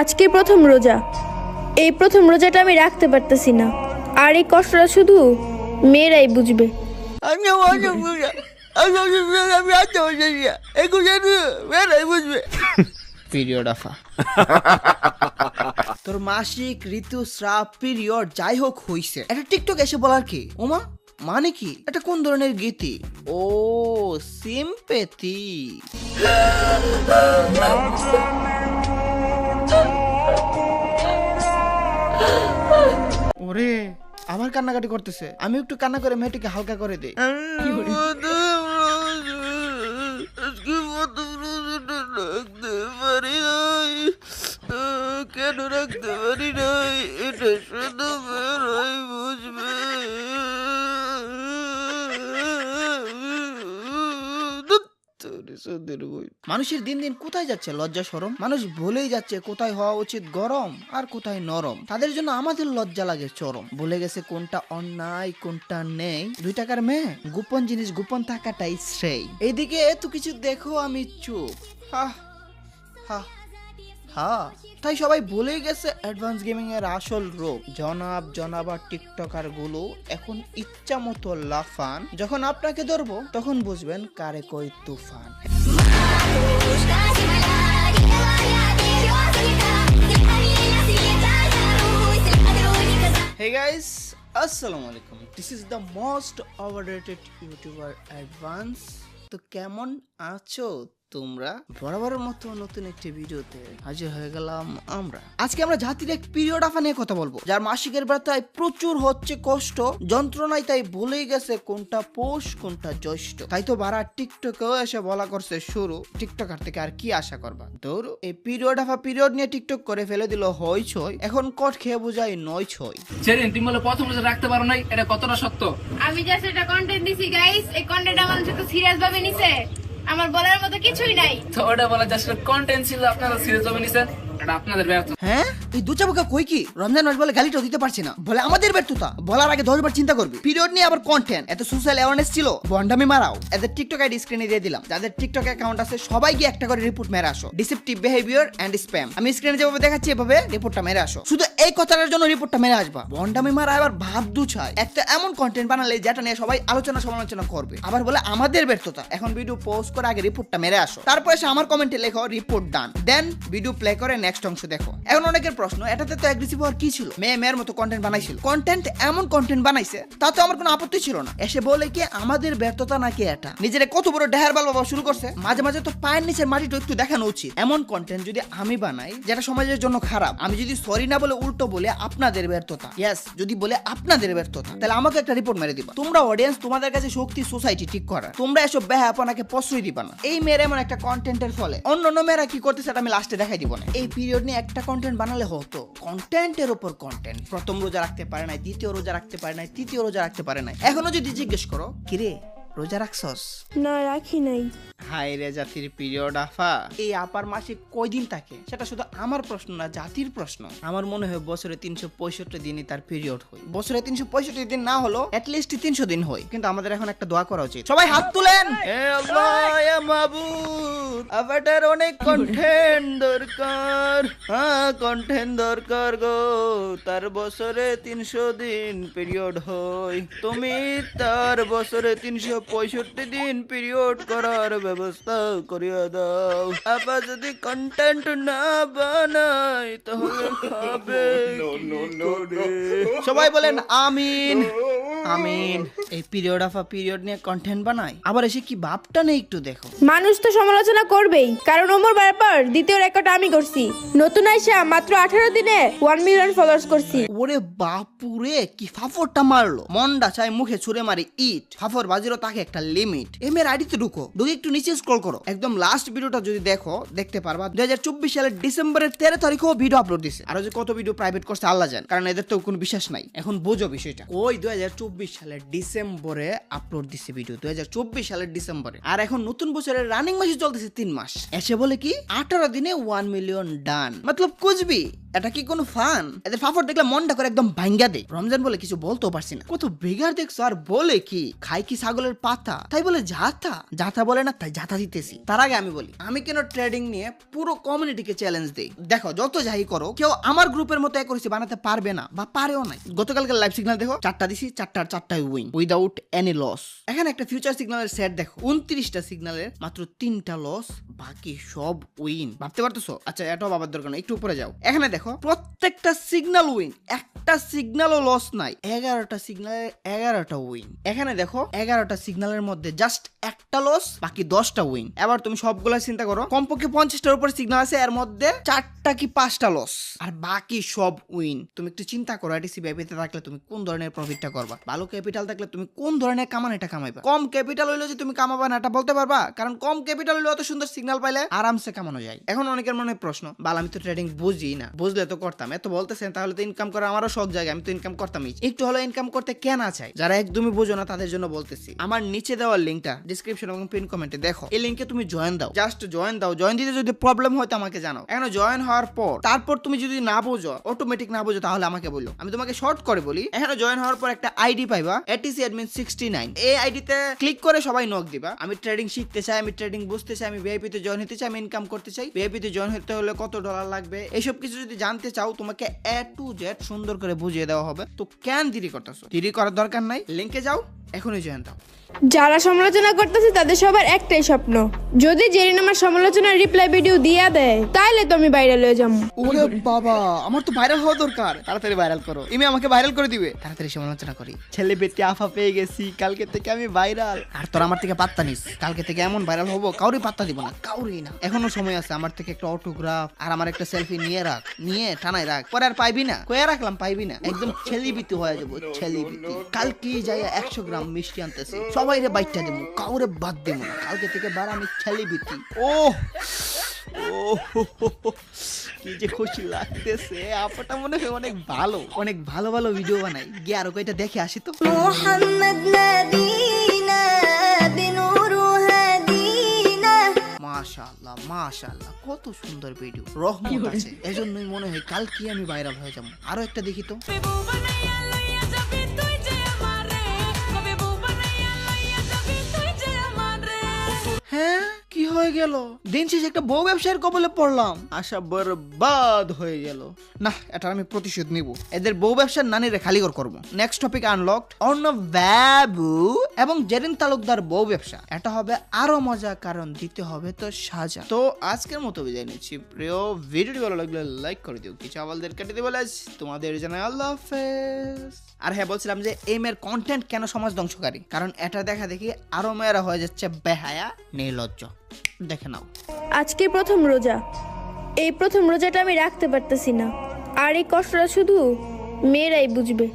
আজকে প্রথম রোজা। এই প্রথম রোজাটা আমি রাখতে পারতেছি না, আর এই কষ্টটা শুধু মেয়েরাই বুঝবে। তোর মাসিক ঋতুস্রাব পিরিয়ড যাই হোক হইছে, এটা টিকটক এসে বলার কি ওমা মানে কি? এটা কোন ধরনের গীতি? ও সিম্পেথি। ওরে আবার কান্নাকাটি করতেছে, আমি একটু কান্না করে মেয়েটিকে হালকা করে দিই। কেন রাখতে পারি নাই, এটা শুধু বেরোই বুঝবে। মানুষের দিন দিন কোথায় যাচ্ছে লজ্জা শরম? মানুষ ভুলেই যাচ্ছে কোথায় হওয়া উচিত গরম আর কোথায় নরম। তাদের জন্য আমাদের লজ্জা লাগে চরম। ভুলে গেছে কোনটা অন্যায় কোনটা নেই। 2 টাকার মেয়ে, গোপন জিনিস গোপন থাকাটাই শ্রেয়। এইদিকে এত কিছু দেখো আমি চুপ। হা হা হা। তাই সবাই ভুলে গেছে অ্যাডভান্স গেমিং এর আসল রূপ। জনাব আর টিকটকার গুলো এখন ইচ্ছা মতো লাফান। যখন আপনাকে ধরবো তখন বুঝবেন কারে কই তুফান। Hey guys, assalamu alaikum. This is the most overrated YouTuber Advance. তো কেমন আছো তোমরা? বরাবরের মতো নতুন একটি ভিডিওতে হাজির হয়ে গেলাম আমরা। আজকে আমরা জাতির এক পিরিয়ড আফা নিয়ে কথা বলবো, যার মাসিকের ব্যথায় প্রচুর হচ্ছে কষ্ট, যন্ত্রণায় তাই ভুলেই গেছে কোনটা পৌষ কোনটা জ্যৈষ্ঠ। তাই তো বারা টিকটকেও এসে বলা করছে শুরু, টিকটকার থেকে আর কি আশা করবা? ধরো এই পিরিয়ড আফা পিরিয়ড নিয়ে টিকটক করে ফেলে দিল হইচই, এখন কট খেয়ে বোঝাই নয় ছয়। সেদিন তুমি বলে প্রথম রোজা রাখতে পারো নাই, এটা কতটা সত্য? আমি জাস্ট এটা কন্টেন্ট দিছি গাইস, এই কন্টেন্ট আমার একটু সিরিয়াস ভাবে নিছে, আমার বলার মতো কিছুই নাই। তো ওটা বলা জাস্ট কন্টেন্ট ছিল, আপনারা সিরিয়াস ভাবে নিছেন, এটা আপনাদের ব্যর্থতা। হ্যাঁ এই দুচাবুকা কই কি রমজান মাস বলে গালিটাও দিতে পারছি না, বলে আমাদের ব্যর্থতা। বলার আগে 10 বার চিন্তা করবি। পিরিয়ড নিয়ে আবার কন্টেন্ট, এত সোশ্যাল অ্যাওয়ারনেস ছিল, বন্ডামি মারাও। এদের টিকটক আইডি স্ক্রিনে দিয়ে দিলাম, যাদের টিকটক অ্যাকাউন্ট আছে সবাই গিয়ে একটা করে রিপোর্ট মেরে আসো। Deceptive behaviour and spam. আমি স্ক্রিনে যেভাবে দেখাচ্ছি এভাবে রিপোর্টটা মেরে আসো। শুধু এই কথাটার জন্য রিপোর্টটা মেরে আসবা। বন্ডামি মারা আবার ভাব দুছায়। একটা এমন কন্টেন্ট বানালে যেটা নিয়ে সবাই আলোচনা সমালোচনা করবে, আবার বলে আমাদের ব্যর্থতা। এখন ভিডিও পোস্ট করে আগে রিপোর্টটা মেরে আসো, তারপর এসে আমার কমেন্টে লেখো রিপোর্ট ডান, দেন ভিডিও প্লে করে নেক্সট অংশ দেখো। এখন অনেকের প্রশ্ন, এটাতে তো অ্যাগ্রেসিভ হওয়ার কি ছিল? মেয়ের মতো কন্টেন্ট বানাইছিল, কন্টেন্ট এমন কন্টেন্ট বানাইছে তাতে আমার কোনো আপত্তি ছিল না। এসে বলে কি আমাদের ব্যর্থতা নাকি এটা? নিজের কত বড় ডেহার বাল বাবা শুরু করছে। মাঝে মাঝে তো পায়ের নিচের মাটিটা একটু দেখানো উচিত। এমন কন্টেন্ট যদি আমি বানাই যেটা সমাজের জন্য খারাপ, আমি যদি সরি না বলে উল্টো বলে আপনাদের ব্যর্থতা, ইয়েস যদি বলে আপনাদের ব্যর্থতা, তাহলে আমাকে একটা রিপোর্ট মেরে দিবা। তোমরা অডিয়েন্স, তোমাদের কাছে শক্তি সোসাইটি ঠিক করা, তোমরা এসব বেহাপনাকে প্রশ্রয় দিবা না। এই মেয়ের এমন একটা কন্টেন্টের ফলে অন্য মেয়েরা কি করতেছে আমি লাস্টে দেখাই দিব না। এই পিরিয়ড নিয়ে একটা কন্টেন্ট বানালে হতো, কন্টেন্টের উপর কন্টেন্ট। প্রথম রোজা রাখতে পারে নাই, দ্বিতীয় রোজা রাখতে পারে নাই, তৃতীয় রোজা রাখতে পারে নাই। এখনো যদি জিজ্ঞেস করো কিরে রোজা রাখছস? না, রাখি নাই। হাই রে জাতির পিরিয়ড আফা, এই আপার মাসে কয়দিন থাকে সেটা শুধু আমার প্রশ্ন না, জাতির প্রশ্ন। আমার মনে হয় বছরে 365 দিনই তার পিরিয়ড হয়। বছরে 365 দিন না হলো অ্যাটলিস্ট 300 দিন হয়। কিন্তু আমাদের এখন একটা দোয়া করা উচিত। সবাই হাত তুলেন। হে আল্লাহ ইয়া মাবুদ, আবাটার অনেক কন্টেন্ট দরকার। হ্যাঁ কন্টেন্ট দরকার গো, তার বছরে 300 দিন পিরিয়ড হয়। তুমি তার বছরে 365 দিন পিরিয়ড করার ব্যবস্থা করিয়া দাও। আবার যদি কন্টেন্ট না বানাই তাহলে খাবে সবাই বলেন আমিন আমিন। এই পিরিয়ড আফা পিরিয়ড নিয়ে কন্টেন্ট বানাই, আবার এসে কি ভাবটা নেই একটু দেখো। মানুষ তো সমালোচনা করবেই, কারণ ওমর ব্যাপার দ্বিতীয় রেকর্ড আমি করছি। নতুন আইসা মাত্র 18 দিনে 1 মিলিয়ন ফলোয়ার্স করছি। ওরে বাপুরে কি ফাফরটা মারলো, মন্ডা চাই মুখে ছুঁড়ে মারি ইট। ফাফর বাজিরও তাকে একটা লিমিট। এমের আইডিতে ঢুকো, একটু নিচে স্ক্রল করো, একদম লাস্ট ভিডিওটা যদি দেখো দেখতে পারবা 2024 সালের ডিসেম্বরের 13 তারিখেও ভিডিও আপলোড দিছে। আর যে কত ভিডিও প্রাইভেট করছে আল্লাহ জানে, কারণ এদের তো কোনো বিশ্বাস নাই। এখন বোঝো বিষয়টা, ওই 2024 সালের ডিসেম্বরে আপলোড দিছে ভিডিও, 2024 সালের ডিসেম্বরে। আর এখন নতুন বছরের রানিং মাসে চলতেছে 3 মাস। এসে বলে কি 18 দিনে 1 মিলিয়ন ডান। মতলব কুছ ভি এটা কি কোনো ফান? এদের ফাফর দেখলে মনটা করে একদম ভাঙ্গা দে। রমজান বলে কিছু বলতেও পারছি না। কত বেগার দেখছো আর বলে কি খাই কি ছাগলের পাতা, তাই বলে জাতা জাতা বলে না, তাই জাতা দিতেছি। তার আগে আমি বলি আমি কেন ট্রেডিং নিয়ে পুরো কমিউনিটিকে চ্যালেঞ্জ দেই। দেখো যত যাই করো কেউ আমার গ্রুপের মতো অ্যাকুরেসি বানাতে পারবে না বা পারেও নাই। গতকালকে লাইভ সিগন্যাল দেখো 4টা দিছি, 4টার 4টাই উইন উইদাউট এনি লস। এখানে একটা ফিউচার সিগন্যালের সেট দেখো 29টা সিগন্যালের মাত্র 3টা লস, বাকি সব উইন। ভাবতে পারতেছো? আচ্ছা এটাও ভাবার দরকার না, একটু উপরে যাও। এখানে দেখো প্রত্যেকটা সিগন্যাল উইন, একটা সিগন্যালও লস নাই। 11টা সিগন্যালের 11টা উইন। এখানে দেখো 11টা সিগন্যালের মধ্যে জাস্ট একটা লস, বাকি 10টা উইন। এবার তুমি সবগুলা চিন্তা করো, কমপক্ষে 50টার উপর সিগন্যাল আছে, এর মধ্যে 4টা কি 5টা লস আর বাকি সব উইন। তুমি একটু চিন্তা করো এটিসি ভিআইপিতে থাকলে তুমি কোন ধরনের প্রফিটটা করবা, ভালো ক্যাপিটাল থাকলে তুমি কোন ধরনের কামানোটা কামাইবা। কম ক্যাপিটাল হইলো যে তুমি কামাবা না এটা বলতে পারবা, কারণ কম ক্যাপিটাল হইলে অত সুন্দর সিগন্যাল পাইলে আরামসে কামানো যায়। এখন অনেকের মনে প্রশ্ন, বাল আমি তো ট্রেডিং বুঝি না, বুঝলে তো করতাম। এত বলতেছেন তাহলে তো ইনকাম করা আমারও শখ জায়গা, আমি তো ইনকাম করতামই। একটু হলো ইনকাম করতে কেন চাই, যারা একদমই বুঝো না তাদের জন্য বলতেছি। আমার নিচে দেওয়ার লিঙ্কটা ডিসক্রিপশন এবং পিন কমেন্টে দেখো, এই লিঙ্কে তুমি জয়েন দাও, জাস্ট জয়েন দাও। জয়েন দিতে যদি প্রবলেম হয় তো আমাকে জানাও। এখন জয়েন হওয়ার পর তারপর তুমি যদি না বোঝো, অটোমেটিক না বোঝো, তাহলে আমাকে বলো, আমি তোমাকে শর্ট করে বলি। এখানে জয়েন হওয়ার পর একটা আইডি পাইবা, এটিসি অ্যাডমিন 69। এই আইডিতে ক্লিক করে সবাই নক দিবা। আমি ট্রেডিং শিখতে চাই, আমি ট্রেডিং বুঝতে চাই, আমি ভিআইপি তে জয়েন হতে চাই, আমি ইনকাম করতে চাই, ভিআইপি তে জয়েন হতে হলে কত ডলার লাগবে, এইসব কিছু যদি জানতে চাও তোমাকে A to Z সুন্দর করে বুঝিয়ে দেওয়া হবে। তো কেন দেরি করতেছো? দেরি করার দরকার নাই, লিংকে যাও, এখনই জয়েন দাও। যারা সমালোচনা করতেছে তাদের সবার একটাই স্বপ্ন, যদি জেরিন আমার সমালোচনার রিপ্লাই ভিডিও দিয়া দেয় তাহলে তো আমি ভাইরাল হয়ে যাবো। ওরে বাবা, আমার তো ভাইরাল হওয়া দরকার। তাড়াতাড়ি ভাইরাল করো, ইমি আমাকে ভাইরাল করে দিবে। তাড়াতাড়ি সমালোচনা করি। ছেলে বেটি আফা পেয়ে গেছি, কালকে থেকে আমি ভাইরাল। আর তোর আমার থেকে পাত্তা নিস, কালকে থেকে এমন ভাইরাল হবো কাউরি পাত্তা দিব না, কাউরি না। এখনো সময় আছে, আমার থেকে একটা অটোগ্রাফ আর আমার একটা সেলফি নিয়ে রাখ, নিয়ে টানায় রাখ, পরে আর পাইবি না। কয়ে রাখলাম পাইবি না, একদম ছেলিবিতি হয়ে যাবো, ছেলিবিতি। কালকে যাই 100 গ্রাম মিষ্টি আনতেছি, সবাই রে বাইটটা দেবো, কাউরে বাদ দেবো না। কালকে থেকে বার আমি ছেলিবিতি। ও কি যে খুশি লাগতেছে। আপাটা মনে হয় অনেক ভালো, অনেক ভালো ভালো ভিডিও বানাই। গিয়ে আরো কয়টা দেখে আসি তো। মুহাম্মদ নবীনা বিনুরু হাদিনা। মাশাআল্লাহ মাশাআল্লাহ, কত সুন্দর ভিডিও, রহমত আছে। এজন্যই মনে হয় কালকে আমি ভাইরাল হয়ে যাবো। আরো একটা দেখি তো। হ্যাঁ কি হয়ে গেল? দিন শেষে একটা বউ ব্যবসায়ের কবলে পড়লাম, আশা বরবাদ হয়ে গেল। না, এটা আমি প্রতিশোধ নিব। এদের বউ ব্যবসার নানিরে খালিগর করব। নেক্সট টপিক আনলকড, অর্ণব বাবু এবং জেরিন তালুকদার বউ ব্যবসা। এটা হবে আরো মজা, কারণ দিতে হবে তো সাজা। তো আজকের মতো বিদায় নিচ্ছি। প্রিয় ভিডিওটি ভালো লাগলে লাইক করে দিও, কিছু আওয়ালদের কেটে দিও। তোমাদের জানাই আল্লাহ হাফেজ। আর হ্যাঁ, বলছিলাম যে এই মেয়ের কন্টেন্ট কেন সমাজ ধ্বংসকারী, কারণ এটা দেখা দেখি আরো মেয়েরা হয়ে যাচ্ছে বেহায়া নির্লজ্জ। দেখে নাও। আজকে প্রথম রোজা, এই প্রথম রোজাটা আমি রাখতে পারতেছি না, আর এই কষ্টটা শুধু মেয়েরাই বুঝবে।